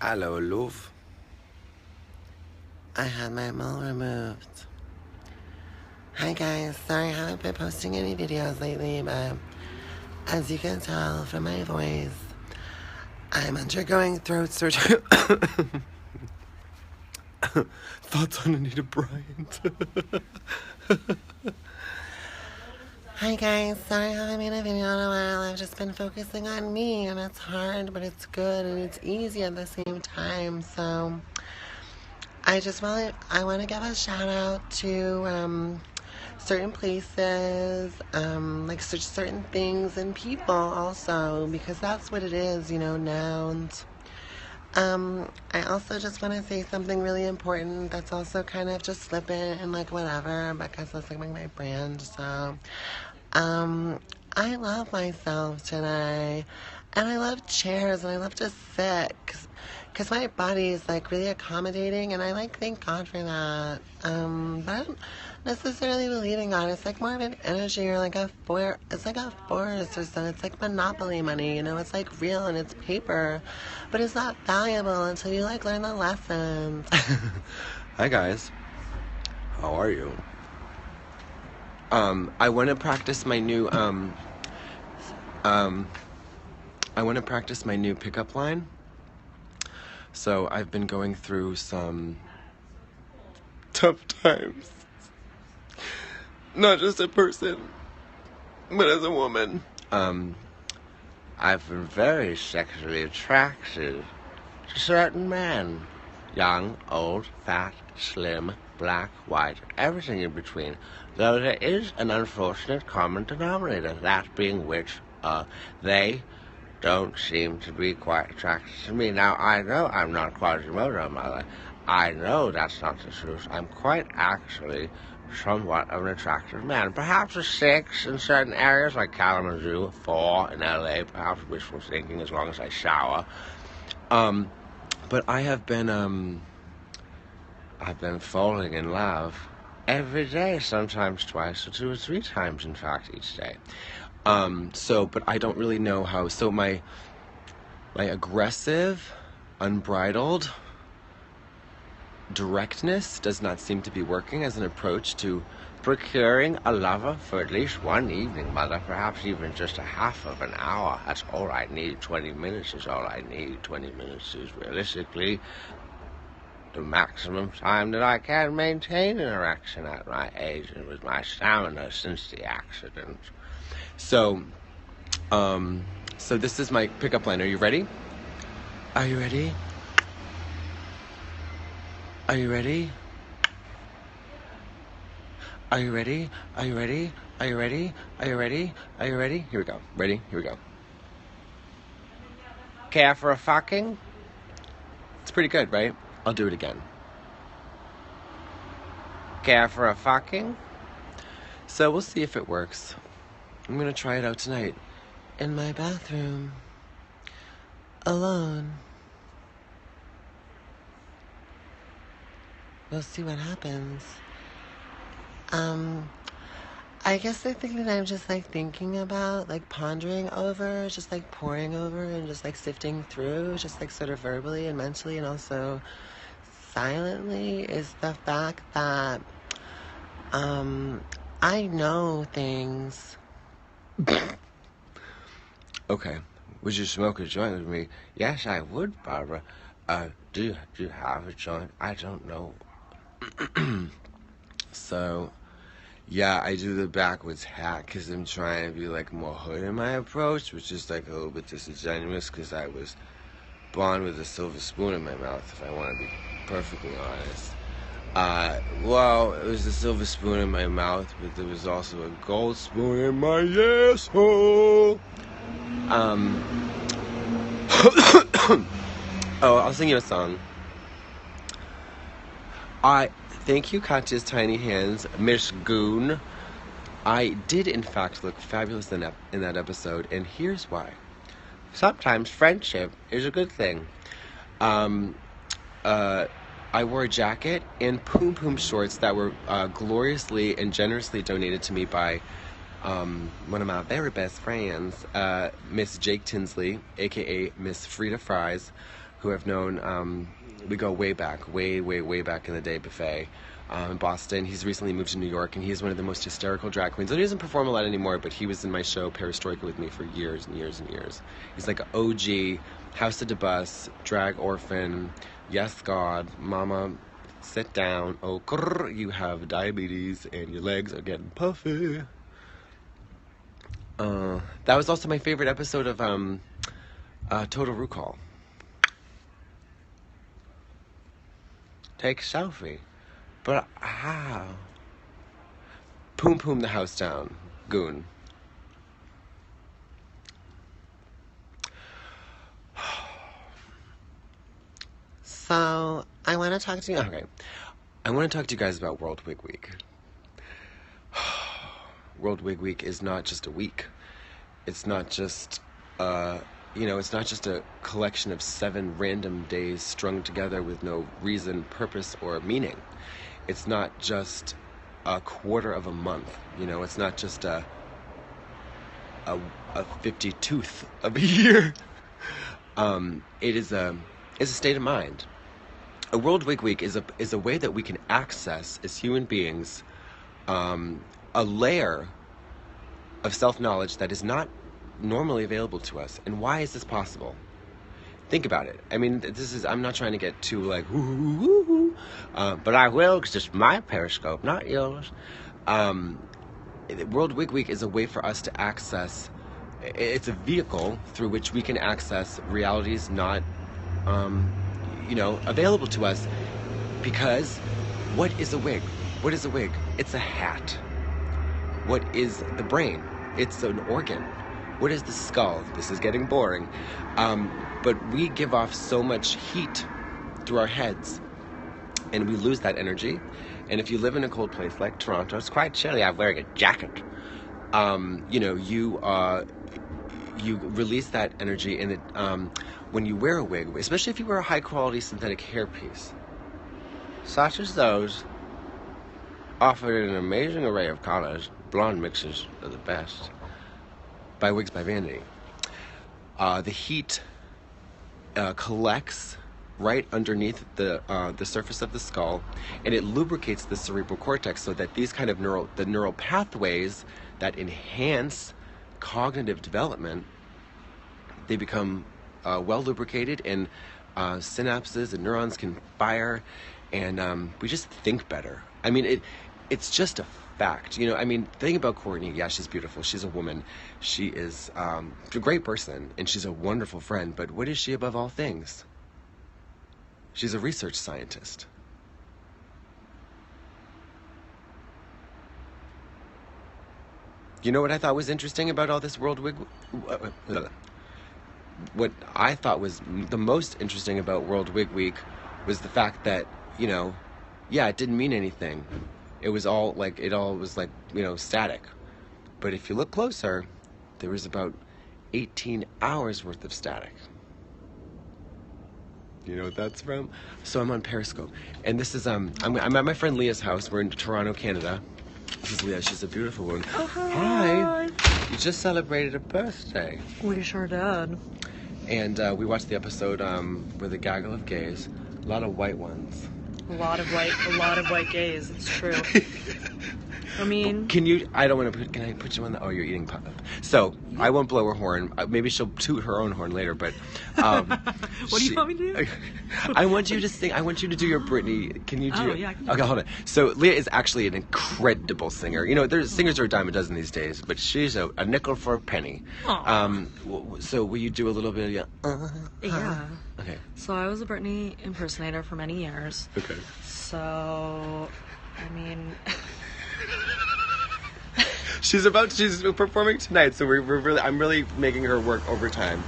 Hello, love. I had my mole removed. Hi guys, sorry I haven't been posting any videos lately, but as you can tell from my voice, I'm undergoing throat surgery. Thoughts on Anita Bryant. Hi guys, sorry I haven't made a video in a while. I've just been focusing on me, and it's hard, but it's good and it's easy at the same time. So I want to give a shout out to certain places, like certain things and people also, because that's what it is, nouns. I also just want to say something really important that's also kind of just flippant and like whatever, because it's like my brand. So, I love myself today, and I love chairs, and I love to sit, because my body is like really accommodating, and I like thank God for that. But I don't necessarily believe in God. It's like more of an energy, or like it's like a force or something. It's like monopoly money, it's like real and it's paper, but it's not valuable until you like learn the lessons. Hi guys, how are you? I want to practice my new pickup line. So I've been going through some tough times. Not just a person, but as a woman. I've been very sexually attracted to certain men. Young, old, fat, slim, black, white, everything in between. Though there is an unfortunate common denominator, that being which they don't seem to be quite attracted to me. Now, I know I'm not Quasimodo, mother. I know that's not the truth. I'm quite actually somewhat of an attractive man. Perhaps a 6 in certain areas, like Kalamazoo, 4 in LA, perhaps wishful thinking as long as I shower. But I've been falling in love every day, sometimes twice or 2 or 3 times, in fact, each day. But I don't really know how. So my aggressive, unbridled directness does not seem to be working as an approach to procuring a lover for at least one evening, mother. Perhaps even just a half of an hour. That's all I need. 20 minutes is all I need. 20 minutes is realistically the maximum time that I can maintain an erection at my age and with my stamina since the accident. So this is my pickup line. Are you ready? Are you ready? Are you ready? Are you ready? Are you ready? Are you ready? Are you ready? Are you ready? Here we go. Ready? Here we go. Care for a fucking? It's pretty good, right? I'll do it again. Care for a fucking? So we'll see if it works. I'm gonna try it out tonight. In my bathroom. Alone. We'll see what happens. I guess the thing that I'm just like thinking about, like pondering over, just like poring over and just like sifting through, just like sort of verbally and mentally and also silently, is the fact that I know things. Okay, would you smoke a joint with me? Yes, I would, Barbara. Do you have a joint? I don't know. So, yeah, I do the backwards hat because I'm trying to be like more hood in my approach, which is like a little bit disingenuous because I was born with a silver spoon in my mouth, if I want to be perfectly honest. Well, it was a silver spoon in my mouth, but there was also a gold spoon in my asshole. Oh, I'll sing you a song. Thank you, Katya's tiny hands, Miss Goon. I did, in fact, look fabulous in that episode, and here's why. Sometimes friendship is a good thing. I wore a jacket and poom shorts that were gloriously and generously donated to me by one of my very best friends, Miss Jake Tinsley, a.k.a. Miss Frida Fries, who I've known, we go way back, way back in the day, Buffet, in Boston. He's recently moved to New York, and he's one of the most hysterical drag queens. And he doesn't perform a lot anymore, but he was in my show Perestroika with me for years and years and years. He's like an OG, House of the Bus, drag orphan, yes God, mama, sit down, oh, grrr, you have diabetes, and your legs are getting puffy. That was also my favorite episode of Total Recall. Take a selfie. But how? Poom the house down. Goon. So, I want to talk to you. Okay. I want to talk to you guys about World Wig Week. World Wig Week is not just a week. It's not just, it's not just a collection of 7 random days strung together with no reason, purpose, or meaning. It's not just a quarter of a month. It's not just a 52th of a year. It is a state of mind. A World Wig Week is a way that we can access as human beings a layer of self-knowledge that is not normally available to us. And why is this possible? Think about it. I mean, I'm not trying to get too like, but I will, because it's my Periscope, not yours. World Wig Week is a way for us to access, it's a vehicle through which we can access realities not, available to us. Because what is a wig? What is a wig? It's a hat. What is the brain? It's an organ. What is the skull? This is getting boring. But we give off so much heat through our heads, and we lose that energy. And if you live in a cold place like Toronto, it's quite chilly. I'm wearing a jacket. You release that energy, and it when you wear a wig, especially if you wear a high-quality synthetic hairpiece, such as those, offered in an amazing array of colors. Blonde mixes are the best. By Wigs by Vanity. The heat collects right underneath the surface of the skull, and it lubricates the cerebral cortex so that these kind of neural pathways that enhance cognitive development, they become well lubricated, and synapses and neurons can fire, and we just think better. I mean, it's just a fact. The thing about Courtney, yeah, she's beautiful. She's a woman. She is a great person, and she's a wonderful friend. But what is she above all things? She's a research scientist. You know what I thought was interesting about all this World Wig? What I thought was the most interesting about World Wig Week was the fact that, it didn't mean anything. It was all static. But if you look closer, there was about 18 hours worth of static. You know what that's from? So I'm on Periscope. And this is, I'm at my friend Leah's house. We're in Toronto, Canada. This is Leah. She's a beautiful woman. Oh, hi. You just celebrated a birthday. We sure did. And we watched the episode with a gaggle of gays. A lot of white ones. A lot of white gays. It's true. I mean, can I put you on the? Oh, you're eating pop. So I won't blow her horn. Maybe she'll toot her own horn later. But what do you want me to do? I want you to sing. I want you to do your Britney. Can you do? Oh, yeah. I can do okay, hold on. So Leah is actually an incredible singer. There's singers are a dime a dozen these days, but she's a nickel for a penny. So will you do a little bit of yeah. Okay. So I was a Britney impersonator for many years. Okay. So, I mean. She's performing tonight, so I'm really making her work overtime.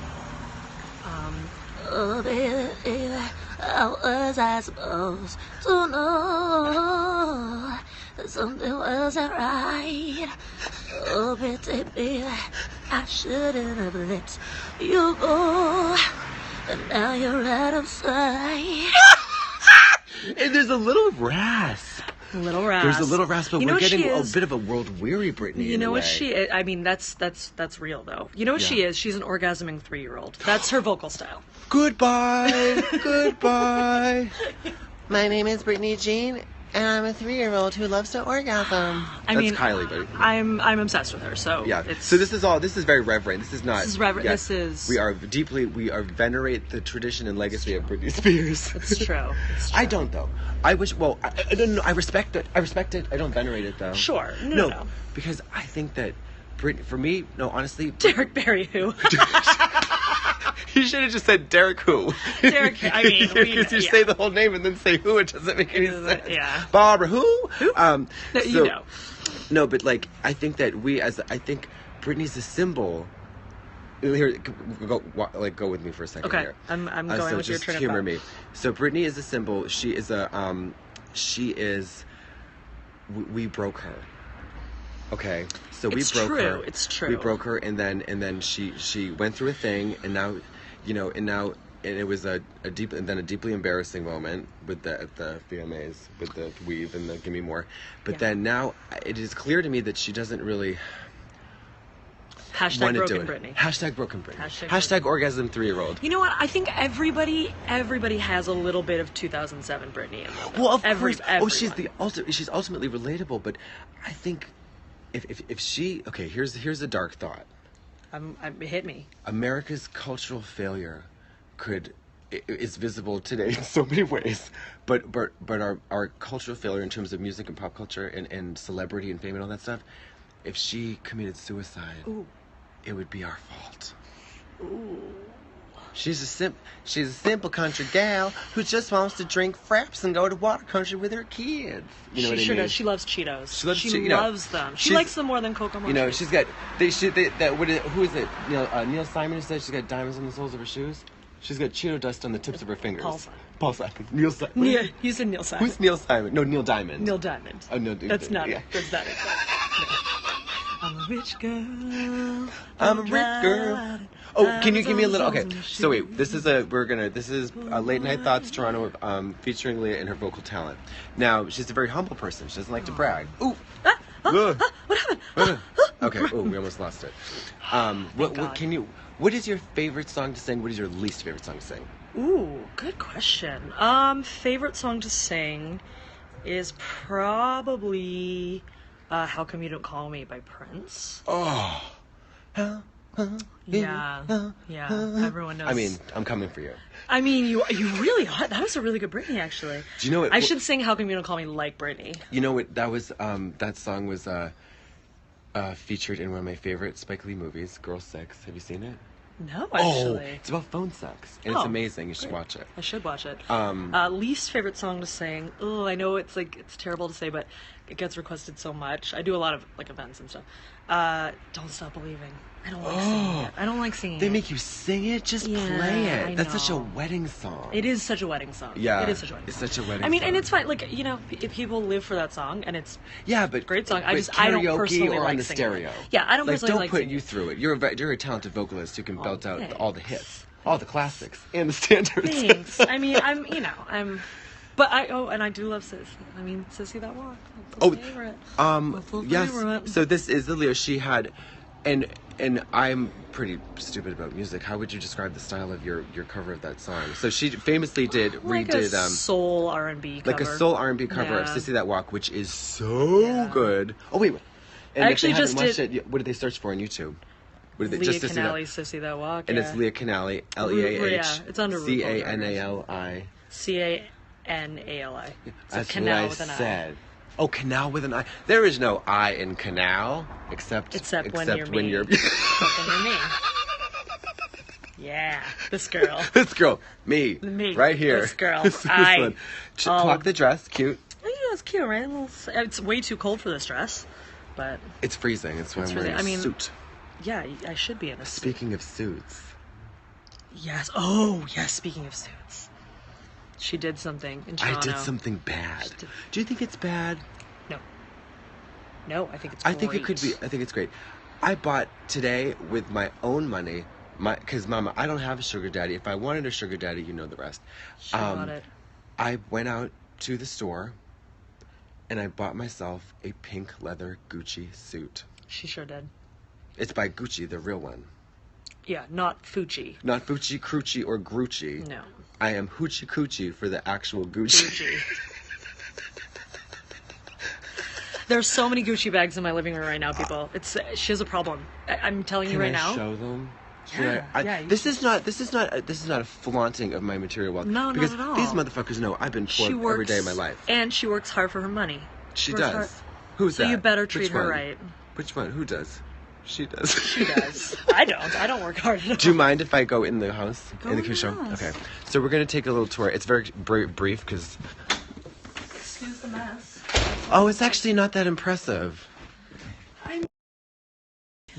Oh baby, how was I supposed to know that something wasn't right? Oh baby, I shouldn't have let you go, and now you're out of sight. And there's a little rasp Little rasp. There's a little rasp, but You know we're what she getting a is? bit of a world-weary Britney. You in know a what way. she is? I mean, that's real though. You know what she Yeah. is? She's an orgasming 3-year-old. That's her vocal style. Goodbye, goodbye. My name is Britney Jean, and I'm a 3-year-old who loves to orgasm. I That's mean, Kylie, but I'm obsessed with her. So yeah. it's, So this is very reverent. This is not. This is reverent. yeah. This is. We are venerate the tradition and legacy of Britney Spears. It's true. It's true. I don't though. I wish. Well, I don't know. I respect it. I respect it. I don't venerate it though. Sure. No. Because I think that Britney. For me, no. Honestly, Derek Barry, who? You should have just said Derek who. Derek, I mean, Because you say the whole name and then say who, it doesn't make any sense. Yeah. Barbara who? No, you know. No, but like I think that I think Britney's a symbol. Here, go with me for a second. Okay, here. I'm going So with your just train of humor thought. me. So Britney is a symbol. We broke her. Okay, so we It's broke true, her. it's true. We broke her, and then she went through a thing, and now, and it was a deeply embarrassing moment with the VMAs with the weave and the Give Me More, but Yeah. then now it is clear to me that she doesn't really Hashtag want to do broken it. Britney. Hashtag broken Britney. Hashtag Hashtag orgasm 3-year-old. You know what? I think everybody has a little bit of 2007 Britney in them. Well, of Every, course. everyone. She's ultimately relatable, but I think if she here's a dark thought. Hit me. America's cultural failure is visible today in so many ways, but our cultural failure in terms of music and pop culture and celebrity and fame and all that stuff. If she committed suicide, Ooh. it would be our fault. Ooh. She's a simple country gal who just wants to drink fraps and go to water country with her kids. You know what I mean? Does. She loves Cheetos. She you know, loves them. She she's- likes them more than Cocoa Mochi. You know, she's got who is it? Neil Simon who said she's got diamonds on the soles of her shoes. She's got Cheeto dust on the tips of her fingers. Paul Simon. Paul Simon. Neil Simon. Neil, you said Neil Simon. Who's Neil Simon? No, Neil Diamond. Neil Diamond. Oh no, That's not yeah. it. That's not it. I'm a rich girl. I'm a rich girl. Oh, can you give me a little? Okay, so wait. This is Late Night Thoughts Toronto, featuring Leah and her vocal talent. Now she's a very humble person. She doesn't like to brag. Ooh. What happened? Okay. Oh, we almost lost it. What is your favorite song to sing? What is your least favorite song to sing? Ooh, good question. Favorite song to sing is probably "How Come You Don't Call Me" by Prince. Oh. Yeah, everyone knows. I mean, I'm coming for you. I mean, you really are. That was a really good Britney, actually. Do you know what? I should sing "How Come You Don't Call Me" like Britney. You know what? That song was featured in one of my favorite Spike Lee movies, Girl 6. Have you seen it? No, Oh, actually. it's about phone sex, and it's Oh, amazing. You should great. watch it. I should watch it. Um, Least favorite song to sing. Oh, I know it's terrible to say, but it gets requested so much. I do a lot of events and stuff. Don't Stop Believing. I don't like singing it. I don't like singing They it. make you sing it? Just Yeah, play it. I That's such a know. wedding song. It is such a wedding song. Yeah, it is such a wedding it's song. such a wedding I mean, song. and it's fine. If people live for that song, and it's Yeah, but great song. I but don't karaoke personally or like on the singing stereo. it. Yeah, I don't personally Don't like put singing you it. through it. You're a talented vocalist who can belt out thanks. all the hits, all the classics, and the standards. Thanks. I mean, but I do love Sissy. I mean, Sissy That Walk. That's my favorite. That's my Yes. favorite. So this is the Leo she had, and I'm pretty stupid about music. How would you describe the style of your cover of that song? So she famously redid a soul R&B cover. like a soul R&B cover of Yeah. Sissy That Walk, which is so good. Oh wait, and I if actually they haven't just watched it, what did they search for on YouTube? What did they Leah just Canali, Sissy That Walk. And yeah. it's Leah Canali, Leah Yeah, it's under Canali. Canali. So That's canal what with I an I. said. Oh, canal with an I. There is no I in canal except When you're me. Except when you're me. Yeah, this girl. This girl, me, Me, right here. this girl, This I. one. Clock the dress, cute. Oh, yeah, it's cute, right? It's way too cold for this dress, but It's freezing. It's why I'm wearing freezing. a suit. yeah, I should be in a suit. Speaking of suits, Yes. Oh, yes. Speaking of suits, she did something in Toronto. I did something bad. did- Do you think it's bad? No, I think it's. I think it great. could be. I think it's great. I bought today with my own money. Because Mama, I don't have a sugar daddy. If I wanted a sugar daddy, you know the rest. She bought it. I went out to the store and I bought myself a pink leather Gucci suit. She sure did. It's by Gucci, the real one. Yeah, not Fucci. Not Fucci, Crucci, or Grucci. No. I am Hoochie Coochie for the actual Gucci. Gucci. There's so many Gucci bags in my living room right now, people. She has a problem. I'm telling you right now. Can I show them? Yeah, this is not a flaunting of my material wealth. No, because not at all. These motherfuckers know I've been poor every day of my life. And she works hard for her money. She works does. hard. Who's that? So you better treat Which her one? right. Which one? Who does? She does. She does. I don't. I don't work hard at all. Do you mind if I go in the house? Go in the in the show? house. Okay. So we're going to take a little tour. It's very brief because... Excuse the mess. Oh, it's actually not that impressive.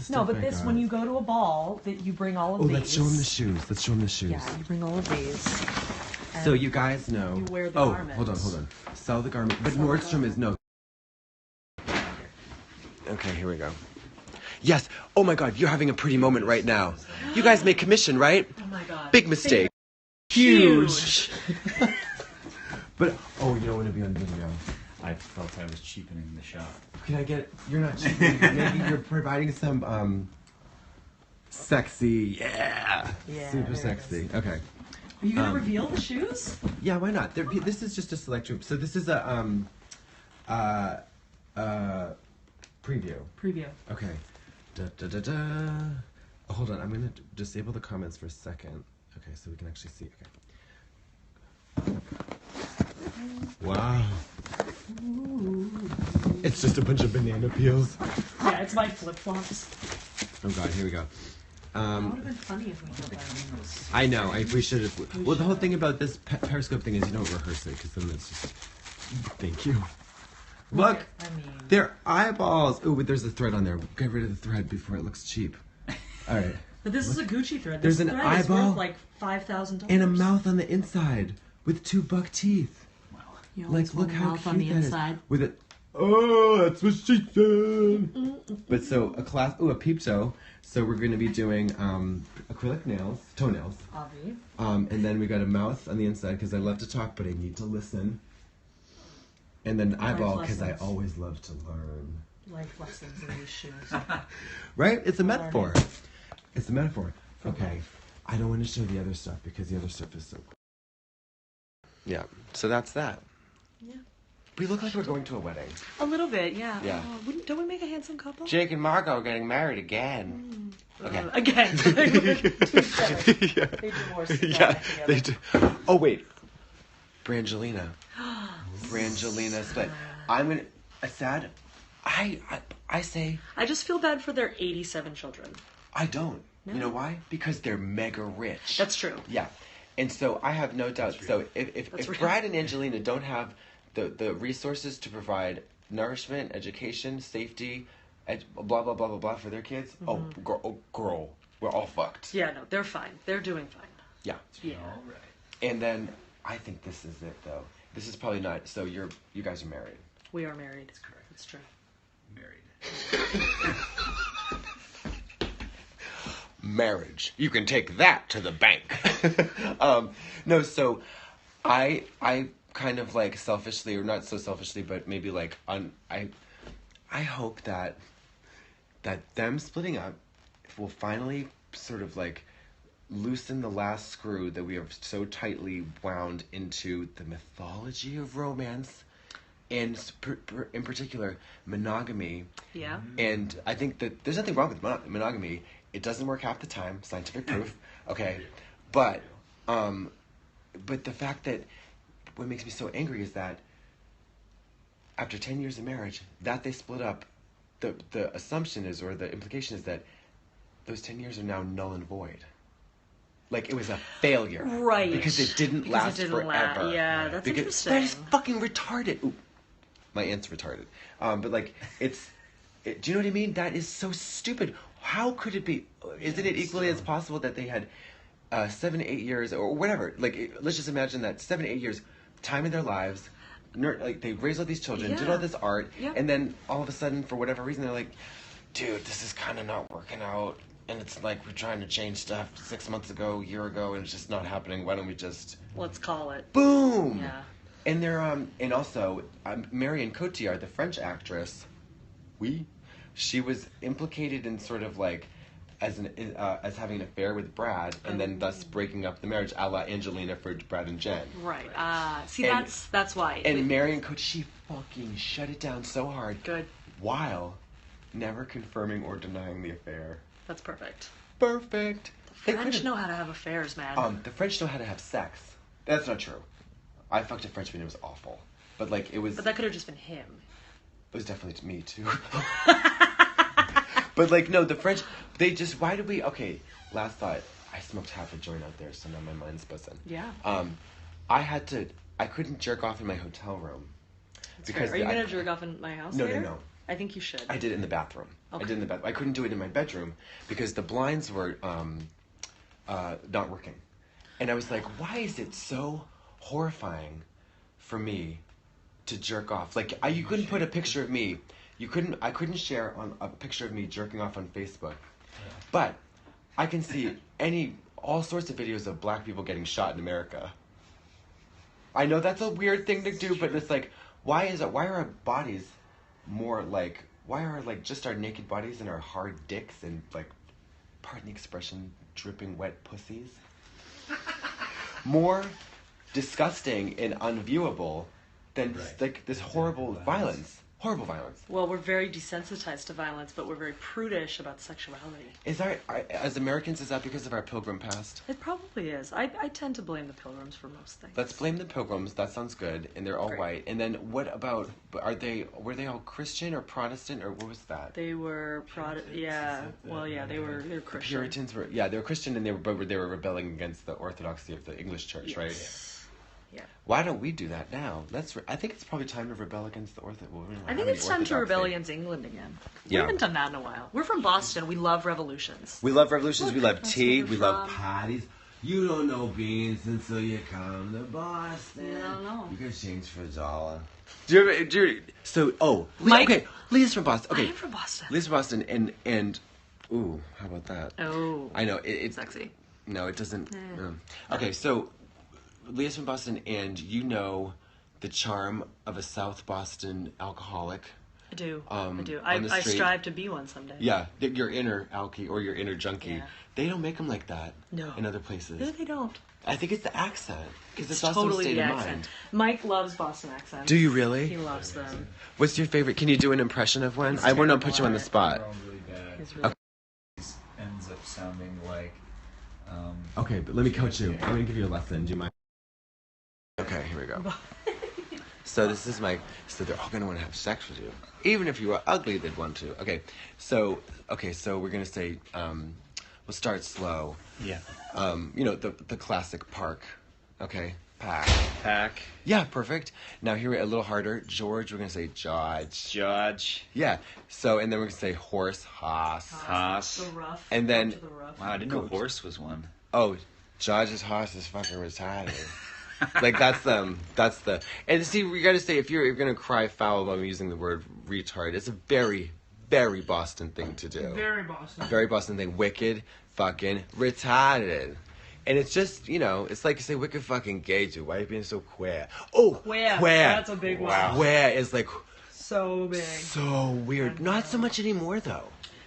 No, but this, when you go to a ball, that you bring all of these. Let's show them the shoes. Let's show them the shoes. Yeah, you bring all of these. So you guys know. You wear the garment. garments. Hold on. Sell the garment. But Nordstrom is no. Okay, here we go. Yes. Oh my God, you're having a pretty moment right now. You guys make commission, right? Oh my God. Big mistake. Huge. But, you don't want to be on video. I felt I was cheapening the shot. Can I get, you're not cheating. Maybe you're providing some, sexy, Yeah, super there it sexy. Okay. Are you going to reveal the shoes? Yeah, why not? This is just a select group. So this is a, preview. Preview. Okay. Hold on, I'm gonna disable the comments for a second. Okay, so we can actually see. Okay. Wow. It's just a bunch of banana peels. Yeah, it's my flip-flops. Oh God, here we go. That would have been funny if we did that. I know. We should have. Well, the whole thing about this Periscope thing is you don't rehearse it because then it's just. Thank you. Look, I mean, they're eyeballs. Oh, but there's a thread on there. Get rid of the thread before it looks cheap. All right. but this is a Gucci thread. There's This an thread is eyeball worth like $5,000. And a mouth on the inside with 2 buck teeth. You Like, always look want a how mouth cute on the that is. inside. With it. Oh, that's what she said. But so a peep toe. So we're going to be doing acrylic nails, toenails. Avi. And then we got a mouth on the inside because I love to talk, but I need to listen. And then eyeball because I lessons. always love to learn. Life lessons in these shoes. Right? It's a metaphor. It's a metaphor. Okay. I don't want to show the other stuff because the other stuff is so cool. Yeah. So that's that. Yeah. We look like we're going to a wedding. A little bit, yeah. Yeah. Don't we make a handsome couple? Jake and Margot are getting married again. Okay. Again. They divorced. Yeah, they do. Oh, wait. Bradgelina. Bradgelina split. I'm going to... Sad? I say... I just feel bad for their 87 children. I don't. No. You know why? Because they're mega rich. That's true. Yeah. And so I have no doubt. So if real. Brad and Angelina don't have the resources to provide nourishment, education, safety, blah, blah, blah, blah, blah for their kids, girl, we're all fucked. Yeah, no, they're fine. They're doing fine. Yeah. Yeah. All right. And then I think this is it, though. This is probably not. So you guys are married. We are married. That's correct. That's true. Married. Marriage. You can take that to the bank. No, so I kind of like selfishly, or not so selfishly, but maybe like I hope that them splitting up will finally sort of like loosen the last screw that we have so tightly wound into the mythology of romance, and in particular monogamy. Yeah. And I think that there's nothing wrong with monogamy. It doesn't work half the time, scientific proof. Okay, but the fact that what makes me so angry is that after 10 years of marriage, that they split up, the assumption is, or the implication is that those 10 years are now null and void. Like it was a failure, Right. Because it didn't last forever. Yeah, that's interesting. That is fucking retarded. Ooh, my aunt's retarded. But like, do you know what I mean? That is so stupid. How could it be? Isn't it equally as possible that they had 7 to 8 years or whatever? Like, let's just imagine that 7 to 8 years, time in their lives, like they raised all these children, did all this art, and then all of a sudden, for whatever reason, they're like, dude, this is kind of not working out. And it's like we're trying to change stuff 6 months ago, a year ago, and it's just not happening. Why don't we just... Let's call it. Boom! Yeah. And they're and also Marion Cotillard, the French actress, she was implicated in sort of like as having an affair with Brad, and then thus breaking up the marriage, a la Angelina for Brad and Jen. Right. See, that's why. And Marion Cotillard, she fucking shut it down so hard. Good. While never confirming or denying the affair. That's perfect. Perfect. The French know how to have affairs, man. The French know how to have sex. That's not true. I fucked a Frenchman. It was awful. But like it was. But that could have just been him. It was definitely me too. But like no, the French. They just. Why did we? Okay. Last thought. I smoked half a joint out there, so now my mind's buzzing. Yeah. I couldn't jerk off in my hotel room. That's because fair. Are you gonna jerk off in my house? No, later? no. I think you should. I did it in the bathroom. Okay. I did it in the bathroom. I couldn't do it in my bedroom because the blinds were not working, and I was like, why is it so horrifying for me to jerk off? Like you couldn't put a picture of me. I couldn't share on a picture of me jerking off on Facebook, but I can see all sorts of videos of black people getting shot in America. I know that's a weird thing to do, but it's like, why are our bodies more like, why are like just our naked bodies and our hard dicks and like, pardon the expression, dripping wet pussies more disgusting and unviewable than like this horrible violence? Horrible violence. Well, we're very desensitized to violence, but we're very prudish about sexuality. As Americans, is that because of our pilgrim past? It probably is. I tend to blame the pilgrims for most things. Let's blame the pilgrims. That sounds good. And they're all white. And then what about, were they all Christian or Protestant or what was that? They were yeah. Well, yeah, they were Christian. The Puritans were, they were Christian and they were rebelling against the orthodoxy of the English church, yes. right? Yeah. Why don't we do that now? I think it's probably time to rebel against the I think it's time to rebel against England again. Yeah. We haven't done that in a while. We're from Boston. We love revolutions. We love revolutions. We love tea. We love parties. You don't know beans until you come to Boston. I don't know. You can change for $1. Mike, Leah's from Boston. Okay. I am from Boston. Leah's from Boston, and ooh, how about that? Oh. I know it's sexy. No, it doesn't. Okay, so Leah's from Boston, and you know the charm of a South Boston alcoholic. I do. On I do. the I street. strive to be one someday. Yeah, your inner alky or your inner junkie. Yeah. They don't make them like that. No. In other places. No, they don't. I think it's the accent because it's totally also a state the of accent. mind. Mike loves Boston accents. Do you really? He loves them. What's your favorite? Can you do an impression of one? I want to put you on the spot. Really bad. He's really Ends up sounding like. Okay, but let me coach you. I'm gonna give you a lesson. Do you mind? Okay, here we go. So this is so they're all gonna want to have sex with you, even if you are ugly. They'd want to. Okay, so we're gonna say, we'll start slow. Yeah. The classic park. Okay, pack. Pack. Yeah, perfect. Now here a little harder. George, we're gonna say George. George. Yeah. So and then we're gonna say horse, hoss. Hoss. the rough. And then- to the rough. Wow, I didn't know horse was one. Oh, George's horse is fucking retarded. Like that's the and see we gotta say if you're gonna cry foul about me using the word retard, it's a very, very Boston thing to do. Very Boston. Very Boston thing. Wicked fucking retarded. And it's just, it's like you say wicked fucking gay dude. Why are you being so queer? Oh, Queer. queer. That's a big one. Queer is like So big. so weird. Not so much anymore though.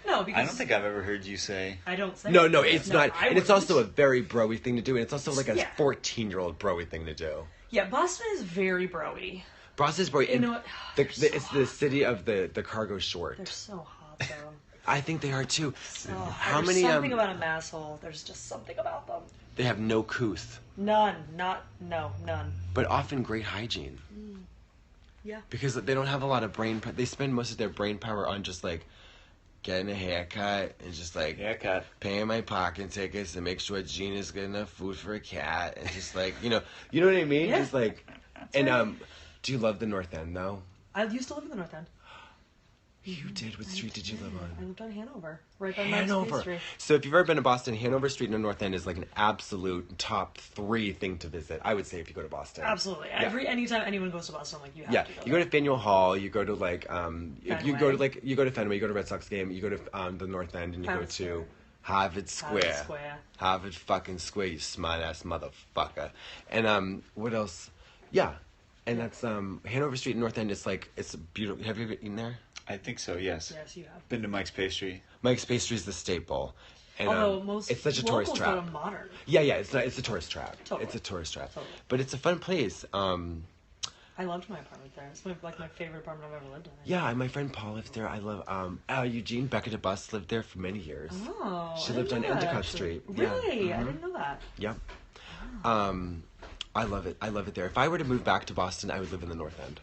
No, because I don't think I've ever heard you say. I don't say No, it. it's not. I And it's wouldn't. also a very bro-y thing to do. And it's also like a Yeah. 14-year-old bro-y thing to do. Yeah, Boston is very bro-y. Boston's bro-y. You know what? It's the city of the cargo short. They're so hot though. I think they are too. How There's many? something about a masshole. There's just something about them. They have no couth, None. but often great hygiene. Yeah. Because they don't have a lot of brain. They spend most of their brain power on just like getting a haircut and just like Haircut. paying my parking tickets and make sure Gina's got enough food for a cat and just like you know what I mean? Yeah. Just like, and do you love the North End though? I used to live in the North End. You did. What street did you live I on? lived on Hanover, right by Hanover. North Street. So if you've ever been to Boston, Hanover Street in the North End is like an absolute top 3 thing to visit. I would say if you go to Boston. Absolutely. Yeah. Anytime anyone goes to Boston, like you have Yeah, to go. you go to Faneuil Hall. You go to like if you go to Fenway. you go to Fenway. You go to Red Sox game. You go to the North End, and you Harvard go Square. to Harvard Square. Square. Harvard fucking Square. You smart ass motherfucker. And what else? Yeah, And that's Hanover Street in North End. It's like it's beautiful. Have you ever eaten there? I think so, yes. Yes, you have. Been to Mike's Pastry. Mike's Pastry is the staple. And, Although most it's such a tourist locals trap. go to Modern. Yeah, it's not. It's a tourist trap. Totally. It's a tourist trap. Totally. But it's a fun place. I loved my apartment there. It's my favorite apartment I've ever lived in. Yeah, my friend Paul lived there. I love Eugene Becca DeBus lived there for many years. Oh, She I lived on didn't know that, Endicott actually. Street. Yeah. Really? I Mhm. didn't know that. Yep. I love it. I love it there. If I were to move back to Boston, I would live in the North End.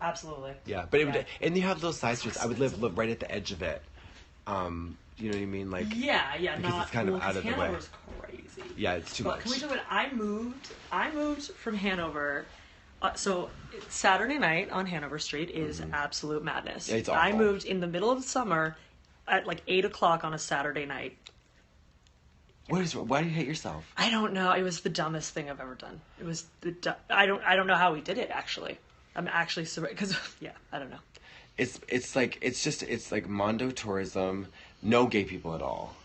Absolutely. Yeah, but it would, Yeah. and you have little side streets. I would live right at the edge of it. You know what I mean? Like Yeah, because not it's kind of well, out of the way. Hanover's crazy. Yeah, it's too But much. can we talk about? I moved from Hanover. So Saturday night on Hanover Street is absolute madness. It's I awful. moved in the middle of the summer at like 8:00 on a Saturday night. Why do you hate yourself? I don't know. It was the dumbest thing I've ever done. It was I don't know how we did it actually. I'm actually surprised because I don't know. It's like Mondo tourism, no gay people at all.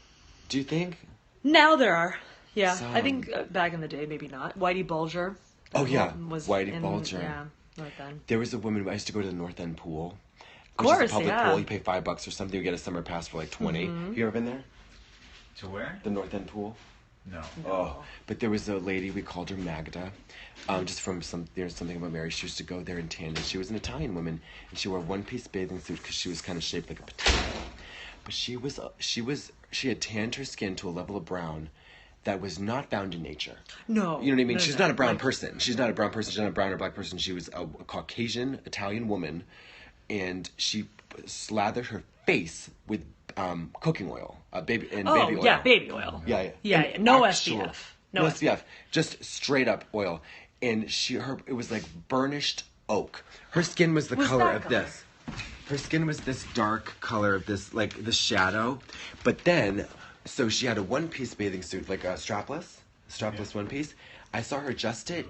Do you think? Now there are. Yeah, So- I think back in the day maybe not. Whitey Bulger. Oh, yeah. was Whitey Bulger. Yeah, right then. There was a woman. I used to go to the North End pool. Of Which is course, a public yeah. pool. You pay $5 or something. You get a summer pass for like 20. Have you ever been there? To where? The North End pool. No. Oh, but there was a lady, we called her Magda, just from something about Mary. She used to go there and tan, and she was an Italian woman, and she wore a one-piece bathing suit because she was kind of shaped like a potato. But she had tanned her skin to a level of brown that was not found in nature. No. You know what I mean? No, She's no, not a brown like- person. She's not a brown person. She's not a brown or black person. She was a Caucasian Italian woman, and she slathered her face with cooking oil, baby oil. Yeah, baby oil. Yeah. Yeah. No SPF. No SPF. Just straight up oil. And it was like burnished oak. Her skin was the What's color that of color? this. Her skin was this dark color of this, like the shadow. But then, so she had a one-piece bathing suit, like a strapless one-piece. I saw her adjust it.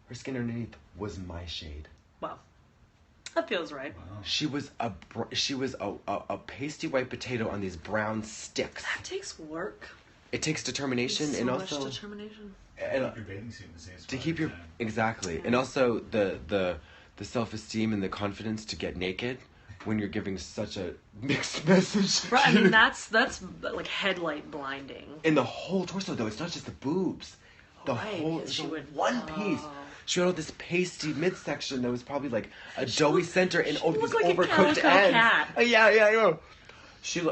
Her skin underneath was my shade. Wow. That feels right. She was a pasty white potato on these brown sticks. That takes work. It takes determination So and much also determination. and, Your bathing suit in the same spot. to keep your exactly, and also the self-esteem and the confidence to get naked when you're giving such a mixed message. Right, I mean that's like headlight blinding. In the whole torso though, it's not just the boobs. The Right, whole 'cause she the would- one piece. oh. She had all this pasty midsection that was probably like a doughy center and she these looked like a overcooked calico ends. cat. Yeah, I know.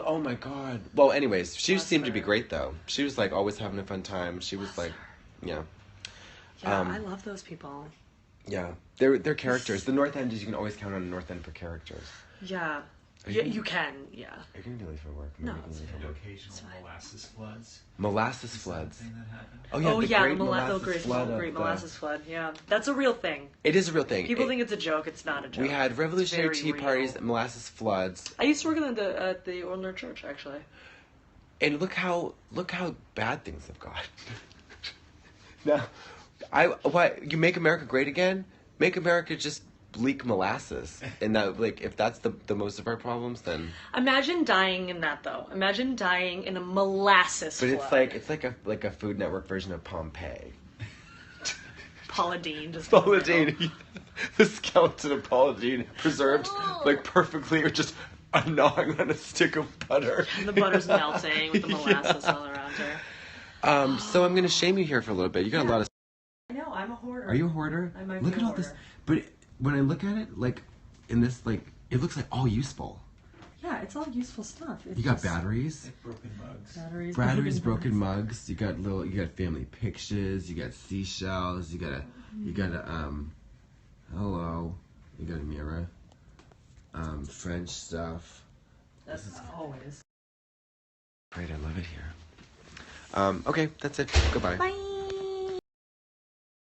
Oh my god. Well, anyways, she Bless seemed to be her. great though. She was like always having a fun time. She was like, yeah. Yeah, I love those people. Yeah, they're characters. The North End is you can always count on the North End for characters. Yeah. Are you Yeah, gonna- you can, yeah. Are you gonna be late for work? No, Maybe you can it's leave And for work. occasional molasses floods. Molasses Is that a floods. thing that happened? Oh yeah, the great molasses great flood. of great the- molasses flood. Yeah, that's a real thing. It is a real thing. People think it's a joke. It's not a joke. we had revolutionary It's tea very parties, real. molasses floods, I used to work at the Ordner Church actually. and look how bad things have got. Now, you make America great again? Make America just bleak molasses, and that if that's the most of our problems, then. Imagine dying in that though. Imagine dying in a molasses But flood. it's like a Food Network version of Pompeii. Paula Deen just Paula Deen, the skeleton of Paula Deen preserved perfectly, or just gnawing on a stick of butter. And the butter's melting with the molasses all around her. So I'm gonna shame you here for a little bit. You got a lot of. I know, I'm a hoarder. Are you a hoarder? I might be Look a at all this. hoarder. But when I look at it, in this, it looks like all useful. Yeah, it's all useful stuff. It's You got just batteries, Like broken mugs. Batteries, broken mugs. You got family pictures. You got seashells. You got a hello. You got a mirror. French stuff. That's always. Great, I love it here. Okay, that's it. Goodbye. Bye.